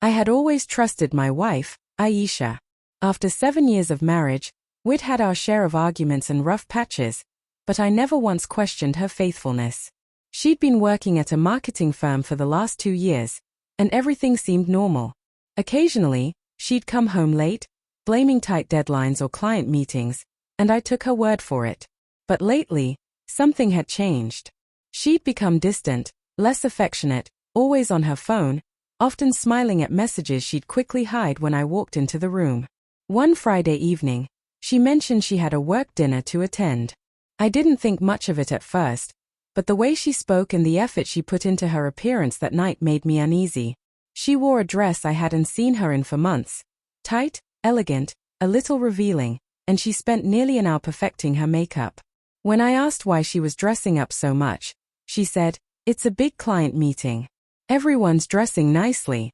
I had always trusted my wife, Aisha. After 7 years of marriage, we'd had our share of arguments and rough patches, but I never once questioned her faithfulness. She'd been working at a marketing firm for the last 2 years, and everything seemed normal. Occasionally, she'd come home late, blaming tight deadlines or client meetings, and I took her word for it. But lately, something had changed. She'd become distant, less affectionate, always on her phone, often smiling at messages she'd quickly hide when I walked into the room. One Friday evening, she mentioned she had a work dinner to attend. I didn't think much of it at first, but the way she spoke and the effort she put into her appearance that night made me uneasy. She wore a dress I hadn't seen her in for months. Tight, elegant, a little revealing, and she spent nearly an hour perfecting her makeup. When I asked why she was dressing up so much, she said, "It's a big client meeting. Everyone's dressing nicely."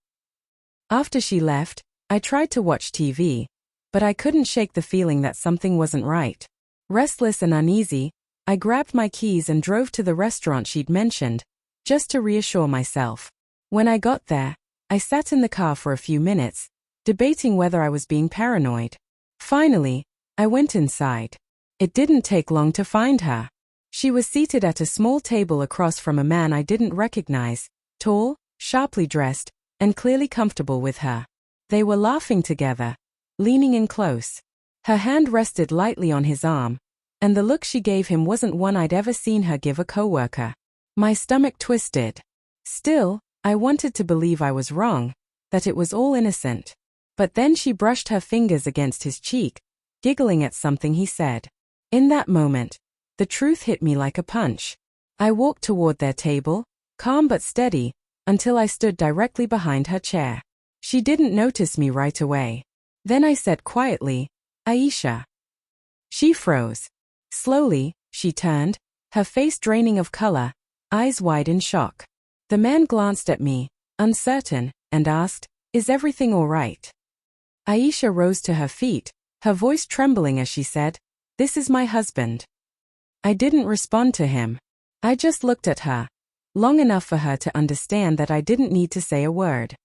After she left, I tried to watch TV, but I couldn't shake the feeling that something wasn't right. Restless and uneasy, I grabbed my keys and drove to the restaurant she'd mentioned, just to reassure myself. When I got there, I sat in the car for a few minutes, debating whether I was being paranoid. Finally, I went inside. It didn't take long to find her. She was seated at a small table across from a man I didn't recognize, tall, sharply dressed, and clearly comfortable with her. They were laughing together, leaning in close. Her hand rested lightly on his arm, and the look she gave him wasn't one I'd ever seen her give a coworker. My stomach twisted. Still, I wanted to believe I was wrong, that it was all innocent. But then she brushed her fingers against his cheek, giggling at something he said. In that moment, the truth hit me like a punch. I walked toward their table, calm but steady, until I stood directly behind her chair. She didn't notice me right away. Then I said quietly, "Aisha." She froze. Slowly, she turned, her face draining of color, eyes wide in shock. The man glanced at me, uncertain, and asked, "Is everything all right?" Aisha rose to her feet, her voice trembling as she said, "This is my husband." I didn't respond to him. I just looked at her, long enough for her to understand that I didn't need to say a word.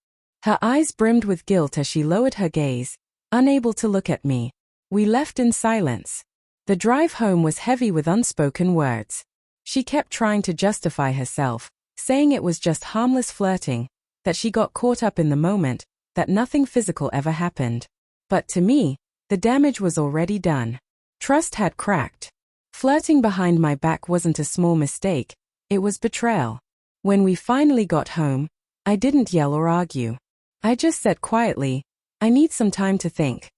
Her eyes brimmed with guilt as she lowered her gaze, unable to look at me. We left in silence. The drive home was heavy with unspoken words. She kept trying to justify herself, saying it was just harmless flirting, that she got caught up in the moment, that nothing physical ever happened. But to me, the damage was already done. Trust had cracked. Flirting behind my back wasn't a small mistake, it was betrayal. When we finally got home, I didn't yell or argue. I just said quietly, "I need some time to think."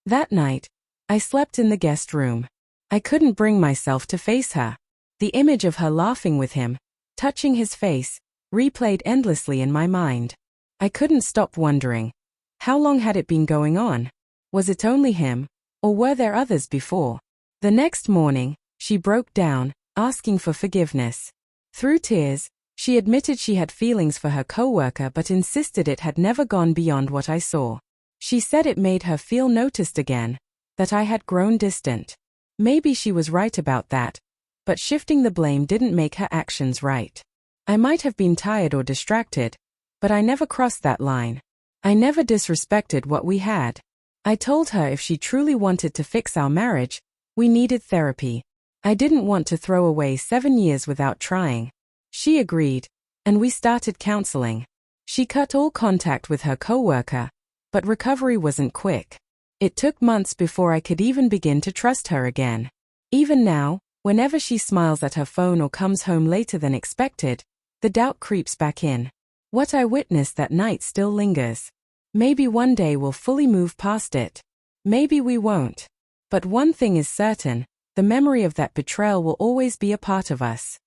That night, I slept in the guest room. I couldn't bring myself to face her. The image of her laughing with him, touching his face, replayed endlessly in my mind. I couldn't stop wondering. How long had it been going on? Was it only him, or were there others before? The next morning, she broke down, asking for forgiveness. Through tears, she admitted she had feelings for her coworker but insisted it had never gone beyond what I saw. She said it made her feel noticed again, that I had grown distant. Maybe she was right about that, but shifting the blame didn't make her actions right. I might have been tired or distracted, but I never crossed that line. I never disrespected what we had. I told her if she truly wanted to fix our marriage, we needed therapy. I didn't want to throw away 7 years without trying. She agreed, and we started counseling. She cut all contact with her coworker, but recovery wasn't quick. It took months before I could even begin to trust her again. Even now, whenever she smiles at her phone or comes home later than expected, the doubt creeps back in. What I witnessed that night still lingers. Maybe one day we'll fully move past it. Maybe we won't. But one thing is certain, the memory of that betrayal will always be a part of us.